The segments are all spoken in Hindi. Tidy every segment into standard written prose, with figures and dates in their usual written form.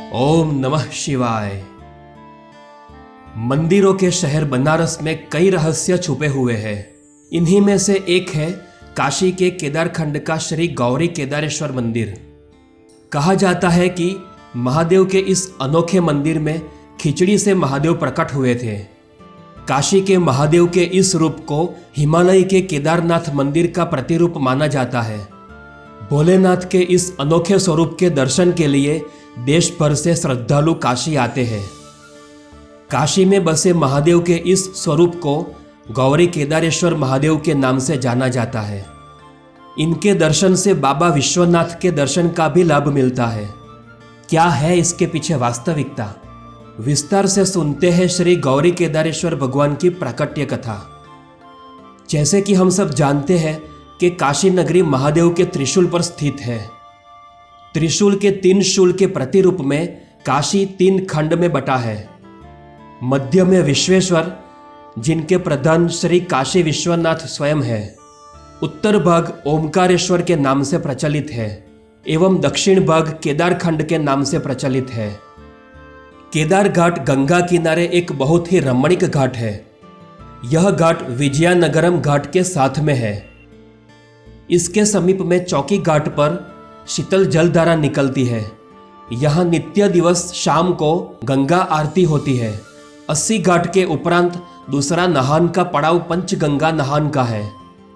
ओम नमः शिवाय। मंदिरों के शहर बनारस में कई रहस्य छुपे हुए हैं। इन्हीं में से एक है काशी के केदारखंड का श्री गौरी केदारेश्वर मंदिर। कहा जाता है कि महादेव के इस अनोखे मंदिर में खिचड़ी से महादेव प्रकट हुए थे। काशी के महादेव के इस रूप को हिमालय के केदारनाथ मंदिर का प्रतिरूप माना जाता है। भोलेनाथ के इस अनोखे स्वरूप के दर्शन के लिए देश भर से श्रद्धालु काशी आते हैं। काशी में बसे महादेव के इस स्वरूप को गौरी केदारेश्वर महादेव के नाम से जाना जाता है। इनके दर्शन से बाबा विश्वनाथ के दर्शन का भी लाभ मिलता है। क्या है इसके पीछे वास्तविकता, विस्तार से सुनते हैं श्री गौरी केदारेश्वर भगवान की प्राकट्य कथा। जैसे कि हम सब जानते हैं कि काशी नगरी महादेव के त्रिशूल पर स्थित है। त्रिशूल के 3 शूल के प्रतिरूप में काशी 3 खंड में बटा है। मध्य में विश्वेश्वर, जिनके प्रधान श्री काशी विश्वनाथ स्वयं है। उत्तर भाग ओमकारेश्वर के नाम से प्रचलित है एवं दक्षिण भाग केदारखंड के नाम से प्रचलित है। केदार घाट गंगा किनारे एक बहुत ही रमणीक घाट है। यह घाट विजयनगरम घाट के साथ में है। इसके समीप में चौकी घाट पर शीतल जलधारा निकलती है। यहाँ नित्य दिवस शाम को गंगा आरती होती है। 80 घाट के उपरांत दूसरा नहान का पड़ाव पंचगंगा नहान का है।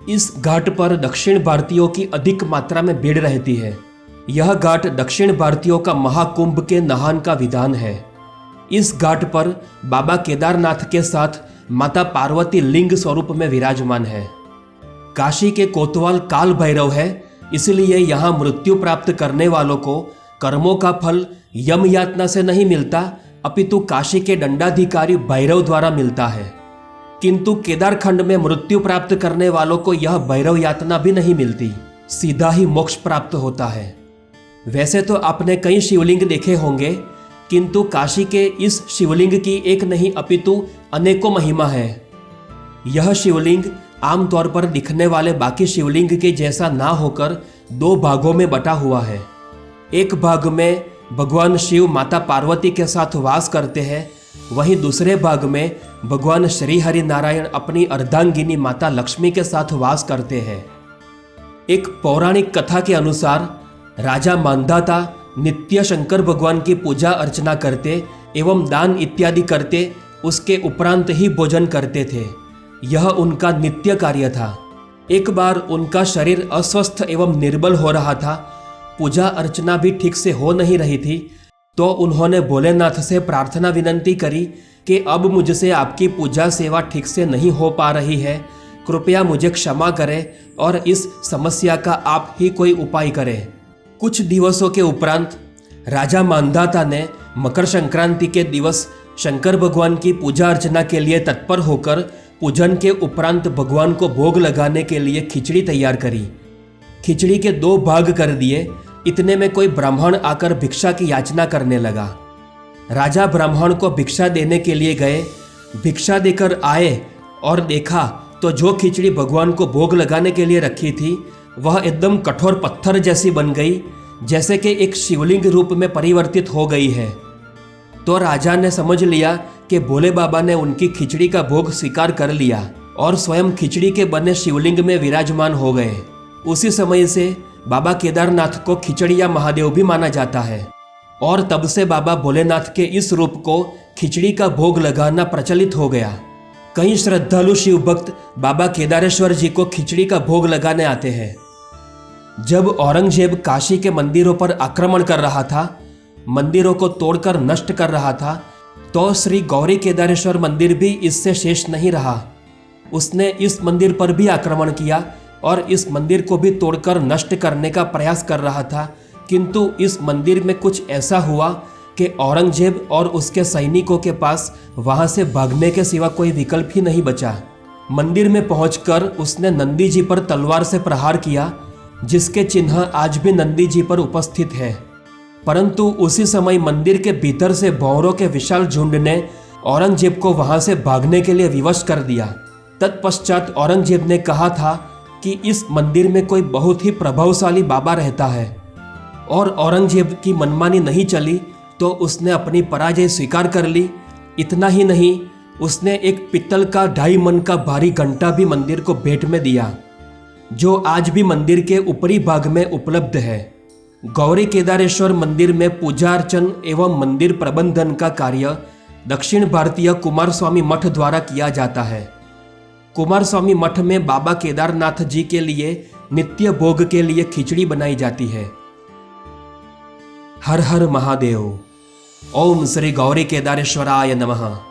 इस घाट पर दक्षिण भारतीयों की अधिक मात्रा में भीड़ रहती है। यह घाट दक्षिण भारतीयों का महाकुंभ के नहान का विधान है। इस घाट पर बाबा केदारनाथ के साथ माता पार्वती लिंग स्वरूप में विराजमान है। काशी के कोतवाल काल भैरव है, इसलिए यहाँ मृत्यु प्राप्त करने वालों को कर्मों का फल यम यातना से नहीं मिलता, अपितु काशी के दंडाधिकारी भैरव द्वारा मिलता है। किंतु केदारखंड में मृत्यु प्राप्त करने वालों को यह भैरव यातना भी नहीं मिलती, सीधा ही मोक्ष प्राप्त होता है। वैसे तो आपने कई शिवलिंग देखे होंगे, किंतु काशी के इस शिवलिंग की एक नहीं अपितु अनेकों महिमा है। यह शिवलिंग आमतौर पर दिखने वाले बाकी शिवलिंग के जैसा ना होकर 2 भागों में बटा हुआ है। एक भाग में भगवान शिव माता पार्वती के साथ वास करते हैं, वहीं दूसरे भाग में भगवान श्री हरि नारायण अपनी अर्धांगिनी माता लक्ष्मी के साथ वास करते हैं। एक पौराणिक कथा के अनुसार राजा मांधाता नित्य शंकर भगवान की पूजा अर्चना करते एवं दान इत्यादि करते, उसके उपरांत ही भोजन करते थे। यह उनका नित्य कार्य था। एक बार उनका शरीर अस्वस्थ एवं निर्बल हो रहा था, पूजा अर्चना भी ठीक से हो नहीं रही थी, तो उन्होंने भोलेनाथ से प्रार्थना विनंती करी कि अब मुझसे आपकी पूजा सेवा ठीक से नहीं हो पा रही है, कृपया मुझे क्षमा करें और इस समस्या का आप ही कोई उपाय करें। कुछ दिवसों के उपरांत राजा मांधाता ने मकर संक्रांति के दिवस शंकर भगवान की पूजा अर्चना के लिए तत्पर होकर पूजन के उपरांत भगवान को भोग लगाने के लिए खिचड़ी तैयार करी। खिचड़ी के 2 भाग कर दिए। इतने में कोई ब्राह्मण आकर भिक्षा की याचना करने लगा। राजा ब्राह्मण को भिक्षा देने के लिए गए। भिक्षा देकर आए और देखा तो जो खिचड़ी भगवान को भोग लगाने के लिए रखी थी वह एकदम कठोर पत्थर जैसी बन गई, जैसे कि एक शिवलिंग रूप में परिवर्तित हो गई है। तो राजा ने समझ लिया कि भोले बाबा ने उनकी खिचड़ी का भोग स्वीकार कर लिया और स्वयं खिचड़ी के बने शिवलिंग में विराजमान हो गए। उसी समय से बाबा केदारनाथ को खिचड़िया महादेव भी माना जाता है और तब से बाबा भोलेनाथ के इस रूप को खिचड़ी का भोग लगाना प्रचलित हो गया। कई श्रद्धालु शिव भक्त बाबा केदारेश्वर जी को खिचड़ी का भोग लगाने आते हैं। जब औरंगजेब काशी के मंदिरों पर आक्रमण कर रहा था, मंदिरों को तोड़कर नष्ट कर रहा था, तो श्री गौरी केदारेश्वर मंदिर भी इससे शेष नहीं रहा। उसने इस मंदिर पर भी आक्रमण किया और इस मंदिर को भी तोड़कर नष्ट करने का प्रयास कर रहा था, किंतु इस मंदिर में कुछ ऐसा हुआ कि औरंगजेब और उसके सैनिकों के पास वहां से भागने के सिवा कोई विकल्प ही नहीं बचा। मंदिर में पहुंचकर उसने नंदी जी पर तलवार से प्रहार किया, जिसके चिन्ह आज भी नंदी जी पर उपस्थित है। परंतु उसी समय मंदिर के भीतर से भौरों के विशाल झुंड ने औरंगजेब को वहां से भागने के लिए विवश कर दिया। तत्पश्चात औरंगजेब ने कहा था कि इस मंदिर में कोई बहुत ही प्रभावशाली बाबा रहता है और औरंगजेब की मनमानी नहीं चली तो उसने अपनी पराजय स्वीकार कर ली। इतना ही नहीं, उसने एक पित्तल का 2.5 मन का भारी घंटा भी मंदिर को भेंट में दिया, जो आज भी मंदिर के ऊपरी भाग में उपलब्ध है। गौरी केदारेश्वर मंदिर में पूजा अर्चन एवं मंदिर प्रबंधन का कार्य दक्षिण भारतीय कुमारस्वामी मठ द्वारा किया जाता है। कुमारस्वामी मठ में बाबा केदारनाथ जी के लिए नित्य भोग के लिए खिचड़ी बनाई जाती है। हर हर महादेव। ओम श्री गौरी केदारेश्वराय नमः।